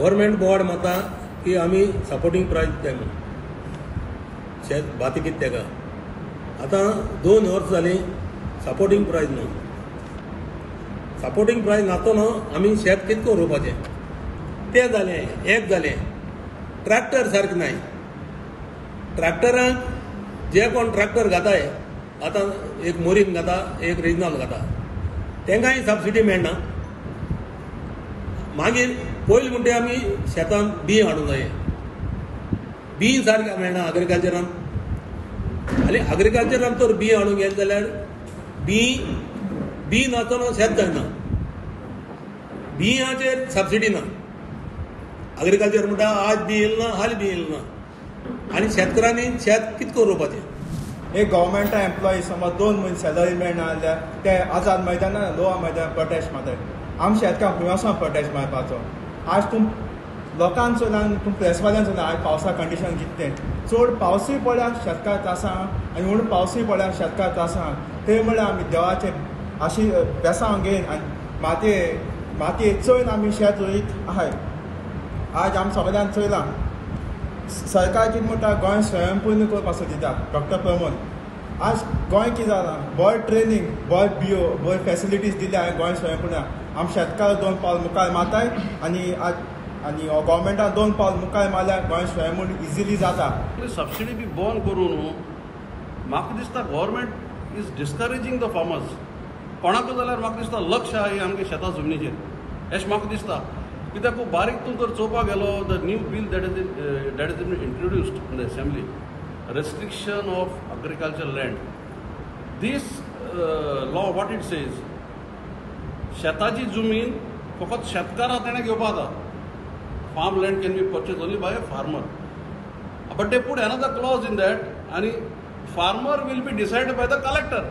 Government board म्हणटा की आमी सपोर्टींग प्रायज दिता म्हणून शेत भाती कितें तेका आतां 2 वर्सां जालीं सपोर्टींग प्रायज ना. सपोर्टींग प्रायज नातना आमी शेत कितें करून रोवपाचें तें जालें. एक जालें ट्रॅक्टर सारकें नाय. ट्रॅक्टरांक जे कोण ट्रॅक्टर घाताय आतां एक मोरीन घाता एक रिजनल घाता तेंकांय सबसिडी मेळना. मागीर पयलीं म्हणटा आमी शेतान बी हाडूंक जाय. बी सारकें मेळना एग्रिकल्चरान. आनी एग्रिकल्चरान तर बी हाडूंक गेले जाल्यार बी नासतना शेत जायना. बियाचेर सबसिडी ना. एग्रिकल्चर म्हणटा आज बी येयल ना हाल बी येयल ना. आनी शेतकारांनी शेत कितें करून रोवपाचें. एक गव्हर्मेंटा एम्प्लॉई समज 2 म्हयने सॅलरी मेळना जाल्यार ते आझाद मैदाना लोवा मैदान प्रोटेस्ट मारताय. आमी शेतकार खंय वचोन प्रोटेस्ट मारपाचो. आज तूं लोकांक चोयलां तूं प्रेसवाल्यान चोयलां आज पावसा कंडिशन कितें चड पावसूय पडल्यार शेतकार त्रास आहा आनी उण पावसूय पडल्यार शेतकार त्रास आहा. ते म्हळ्यार आमी देवाचे अशी बेसांव घेवन आनी मातये चोयन आमी शेत रोयत आहाय. आज आमी सगळ्यांक चोयलां सरकार कितें म्हणटा गोंय स्वयंपूर्ण करपाचो दिता डॉक्टर प्रमोद. आज गोंय कितें जालां बरें ट्रेनींग बरें बियो बरें फेसिलिटीज दिल्या गोंय स्वयंपूर्ण. आमी शेतकार 2 पावल मुखार मारताय आनी गव्हर्मेंटान 2 पावल मुखार मारल्यार गोंय स्वयंपूर्ण इजिली जाता. सबसिडी बी बंद करून म्हाका दिसता गव्हर्मेंट इज डिस्करेजींग द फार्मर्स. कोणाक जाल्यार म्हाका दिसता लक्ष आहा ही आमगे शेतां जमनीचेर अशें म्हाका दिसता. कित्याक बारीक तूं जर चोवपाक गेलो the new bill that is been introduced in the assembly restriction of agricultural land. This law what it says शेताची जमीन फकत शेतकारा तेणें घेवपा जाता. Farm land can be purchased only by a farmer. But they put another clause in that and farmer will be decided by the collector.